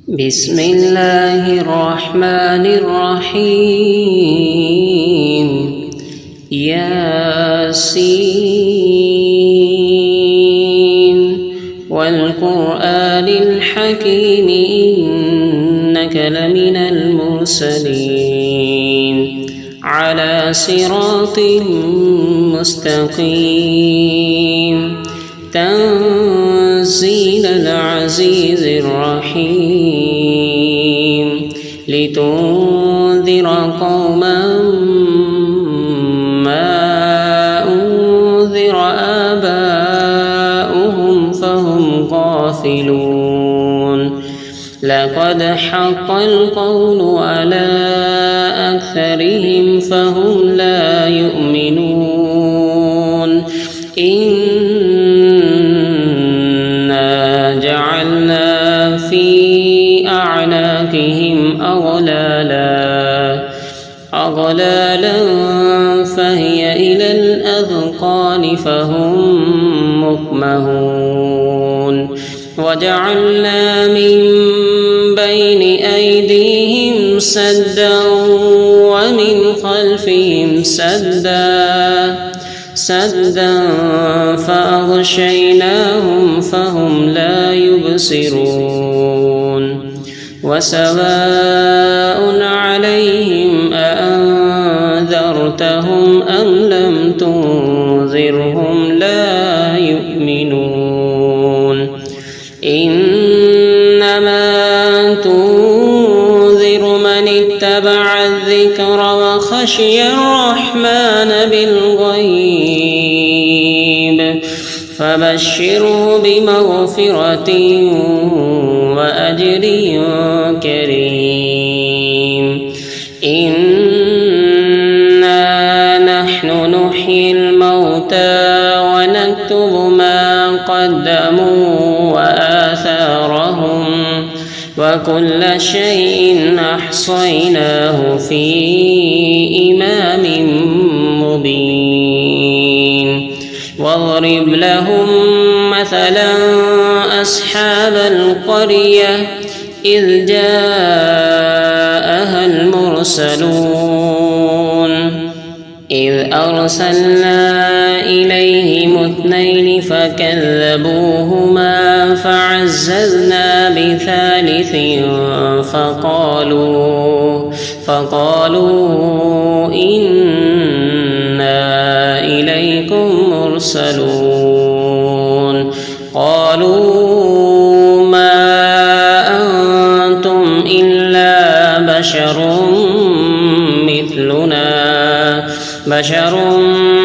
بسم الله الرحمن الرحيم ياسين والقرآن الحكيم إنك لمن المرسلين على صراط مستقيم تنزيل العزيز الرحيم لتنذر قوما ما أنذر آباؤهم فهم غافلون لقد حق القول على أكثرهم فهم لا يؤمنون إنا جعلنا في أعناقهم أغلالا فهي إلى الأذقان فهم مقمحون وجعلنا من بين أيديهم سدا ومن خلفهم سدا فأغشيناهم فهم لا يبصرون وسواء عليهم أأنذرتهم أم لم تنذرهم لا يؤمنون إنما تنذر من اتبع الذكر وخشي الرحمن بالغيب فبشره بمغفرة وأجر كريم إنا نحن نحيي الموتى ونكتب ما قدموا وآثارهم وكل شيء أحصيناه في إمام مبين واضرب لهم مثلا أصحاب القرية إذ جاءها المرسلون إذ أرسلنا إليهم 2 فكذبوهما فعززنا بثالث فقالوا إنا إليكم مرسلون قالوا ما أنتم إلا بشر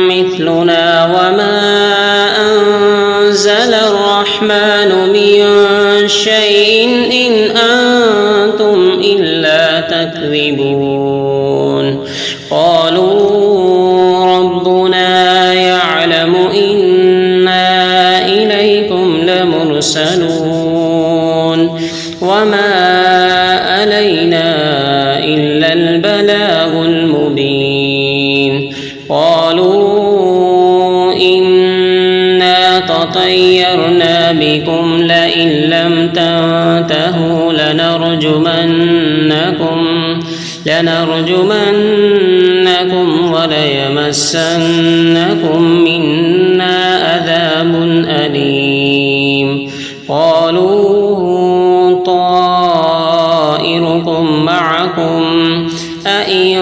مثلنا وما أنزل الرحمن من شيء إن أنتم إلا تكذبون قالوا ربنا يعلم إنا إليكم لمرسلون وما علينا إلا البلاغ المبين قالوا إنا تطيرنا بكم لئن لم تنتهوا لنرجمنكم وليمسنكم منا عذاب أليم قالوا طائركم معكم أئن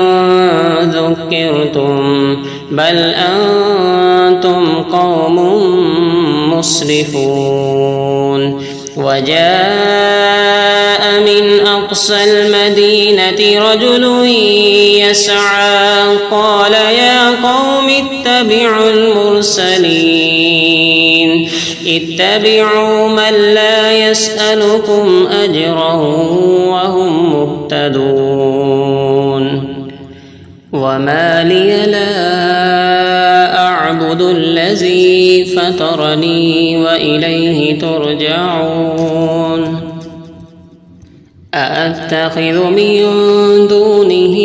ذكرتم بل أنتم قوم مسرفون وجاء من أقصى المدينة رجل يسعى قال يا قوم اتبعوا المرسلين اتبعوا من لا يسألكم أجرا وهم مهتدون وما لي لا أعبد الذي فطرني وإليه ترجعون أأتخذ من دونه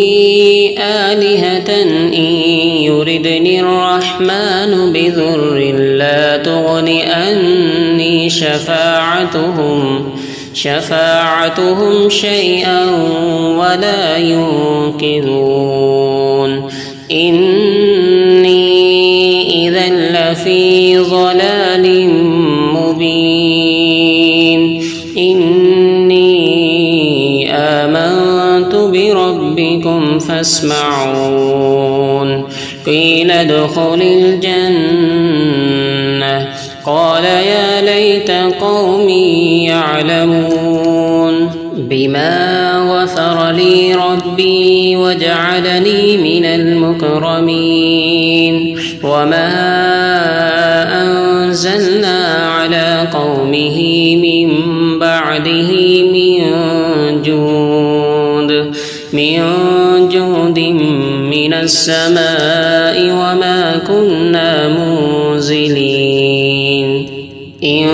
آلهة إن يردني الرحمن بضر لا تغن عني شفاعتهم شفاعتهم شيئا ولا ينقذون إني إذا لفي ضلال مبين إني آمنت بربكم فاسمعون قيل ادخل الجنة قال يا ليت قومي يعلمون بما غفر لي ربي وجعلني من المكرمين وما أنزلنا على قومه من بعده من جود من السماء وما كنا منزلين إن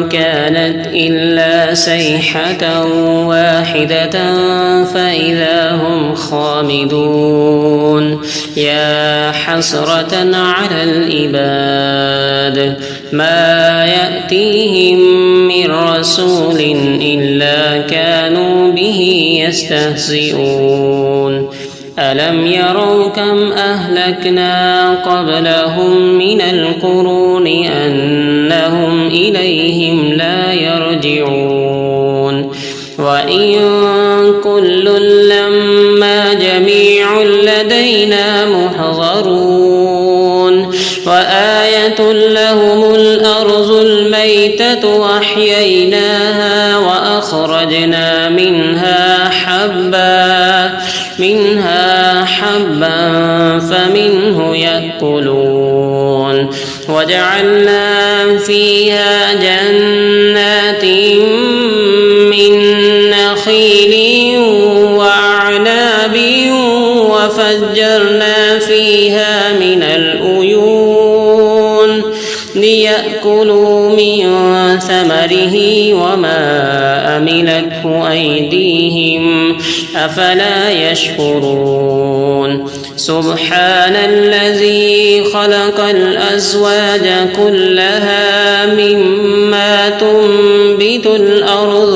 كانت إلا صيحة واحدة فإذا هم خامدون يا حسرة على العباد ما يأتيهم من رسول إلا كانوا به يستهزئون ألم يروا كم أهلكنا قبلهم من القرون أنهم إليهم لا يرجعون وإن كل لما جميع لدينا محضرون وآية لهم الأرض الميتة وأحييناها وأخرجنا منها حبا فمنه يأكلون وجعلنا فيها جنات من نخيل وأعناب وفجرنا فيها من العيون ليأكلوا من ثمره وما أملته أيديهم أفلا يشكرون سبحان الذي خلق الأزواج كلها مما تنبت الأرض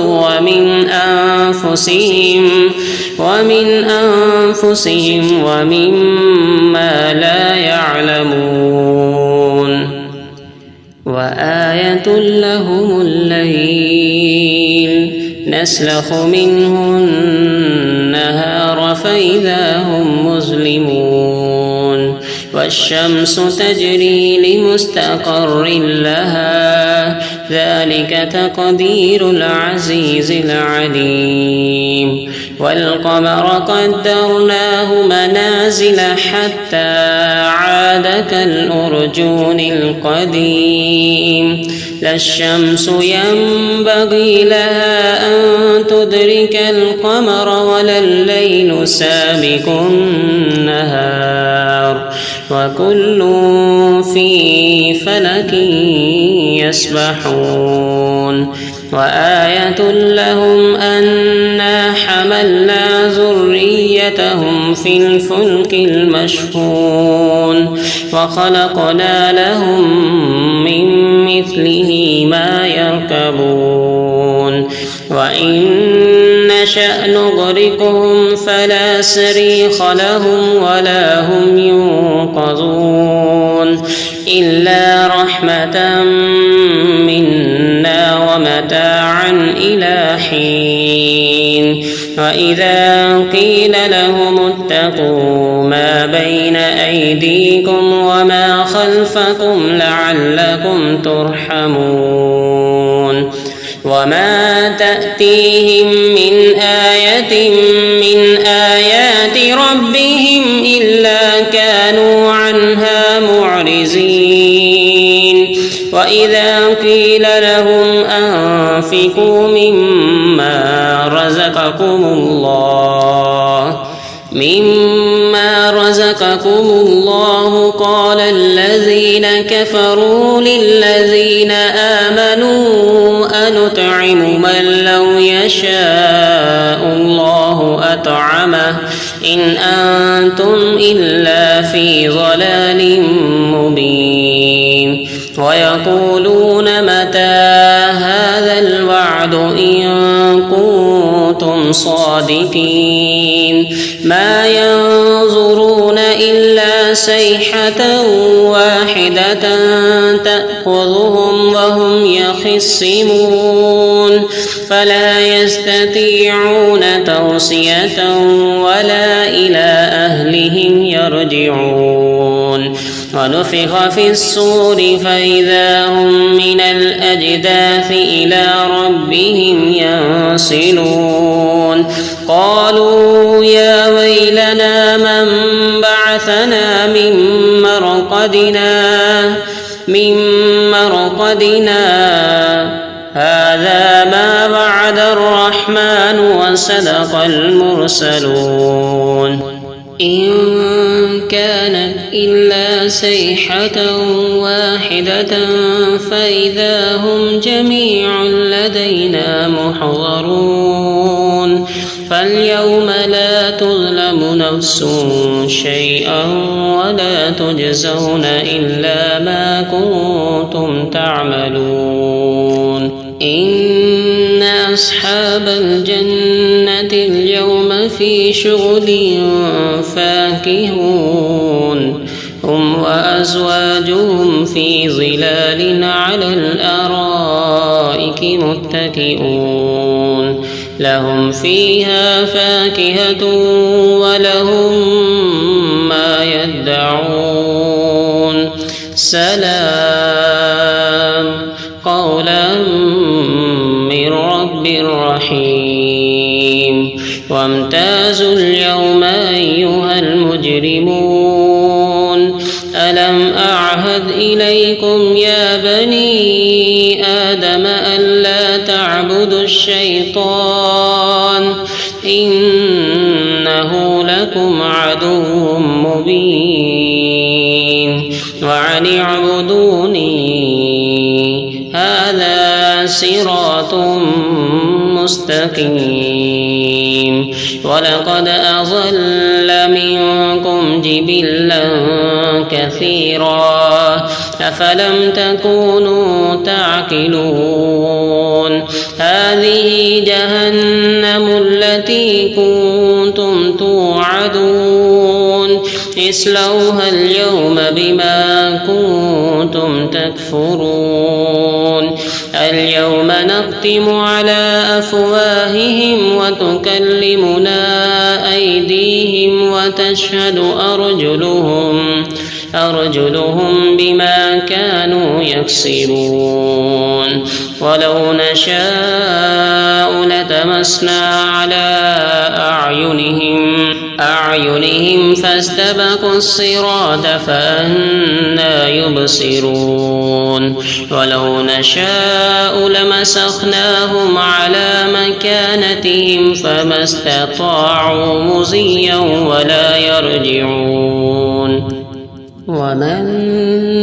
ومن أنفسهم ومما لا يعلمون وآية لهم الليل نسلخ منه النهار فإذا هم مظلمون والشمس تجري لمستقر لها ذلك تقدير العزيز العليم والقمر قدرناه منازل حتى عاد كالأرجون القديم لا الشمس ينبغي لها أن تدرك القمر ولا الليل سابق النهار وكل في فلك يسبحون وآية لهم أنا حملنا ذريتهم في الفلك المشحون وخلقنا لهم من مثله ما يركبون وإن نشأ نغرقهم فلا صريخ لهم ولا هم ينقذون إلا رحمة منا ومتاعا إلى حين وإذا قيل لهم اتقوا ما بين أيديكم وما خلفكم لعلكم ترحمون وما تأتيهم من آية من آيات ربهم إلا كانوا عنها معرضين وإذا قيل لهم أنفقوا مما رزقكم الله قال الذين كفروا للذين آمنوا أنطعم من لو يشاء الله أطعمه إن أنتم إلا في ضلال مبين ويقولون متى هذا الوعد بعد إن كنتم صادقين ما ينظرون إلا صيحة واحدة تأخذهم وهم يخصمون فلا يستطيعون توصية ولا إلى أهلهم يرجعون ونفخ في الصور فإذا هم من الأجداث إلى ربهم ينسلون قالوا يا ويلنا من بعثنا من مرقدنا هذا ما وعد الرحمن وصدق المرسلون إن كانت إلا صيحة واحدة فإذا هم جميع لدينا محضرون فاليوم لا تظلم نفس شيئا ولا تجزون إلا ما كنتم تعملون إن أصحاب الجنة اليوم في شغل فاكهون هم وأزواجهم في ظلال على الأرائك متكئون لهم فيها فاكهة ولهم ما يدعون سلام قولا من رب رحيم وامتازوا اليوم أيها المجرمون ألم أعهد إليكم يا بني آدم ألا تعبدوا الشيطان إنه لكم عدو مبين وأن اعبدوني هذا صراط مستقيم ولقد أضل منكم جبلا كثيرا أفلم تكونوا تعقلون هذه جهنم التي كنتم توعدون اصلوها اليوم بما كنتم تكفرون اليوم نختم على أفواههم وتكلمنا أيديهم وتشهد أرجلهم بما كانوا يكسبون ولو نشاء لتمسنا على أعينهم فاستبقوا الصراط فأنى يبصرون ولو نشاء لمسخناهم على مكانتهم فما استطاعوا مضيا ولا يرجعون ومن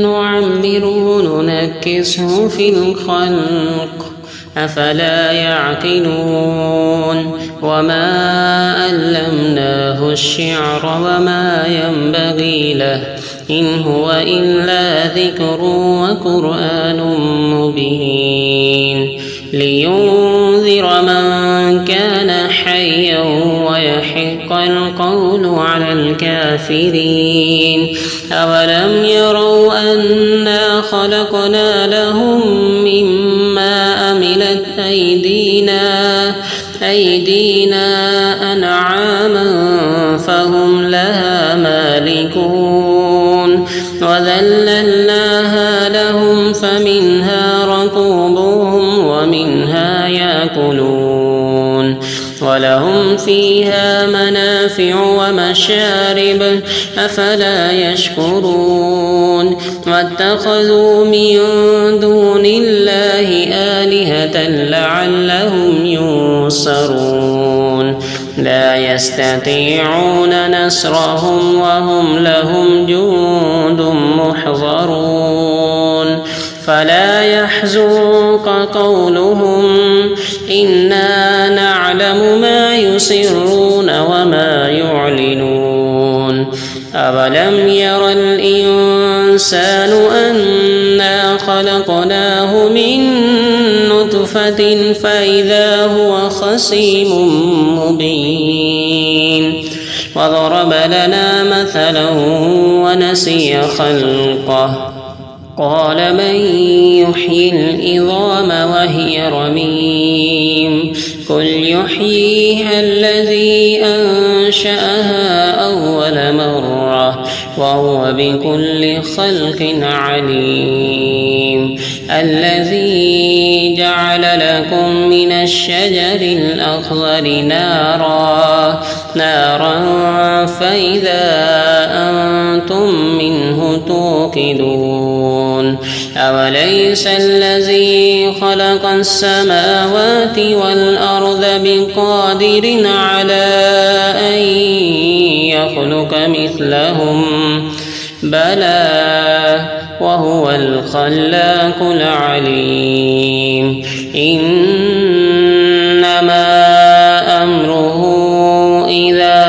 نعمره ننكسه في الخلق أفلا يعقلون وما علمناه الشعر وما ينبغي له إن هو إلا ذكر وقرآن مبين لينذر من كان حيا ويحق القول على الكافرين أولم يروا أنا خلقنا لهم مما عملت أيدينا أنعاما فهم لها مالكون وذللناها لهم فمنها ركوبهم ومنها يأكلون ولهم فيها منافع ومشارب أفلا يشكرون واتخذوا من دون الله آلهة لعلهم ينصرون لا يستطيعون نصرهم وهم لهم جند محضرون فلا يحزنك قولهم إنا نعلم ما يسرون وما يعلنون أولم ير الإنسان أنا خلقناه من نطفة نطفة فإذا هو خصيم مبين وضرب لنا مثلا ونسي خلقه قال من يحيي العظام وهي رميم قل يحييها الذي أنشأها أول مرة وهو بكل خلق عليم الذي جعل لكم من الشجر الأخضر نارا فإذا أنتم منه توقدون أوليس الذي خلق السماوات والأرض بقادر على أن يخلق مثلهم بلى وهو الخلاق العليم إنما أمره إذا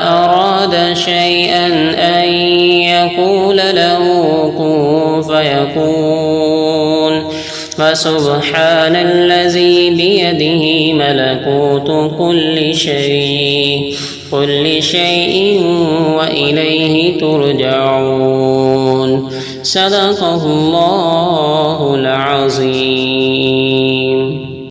أراد شيئا أن يقول له كن فيكون فسبحان الذي بيده ملكوت كل شيء وإليه ترجعون صدق الله العظيم.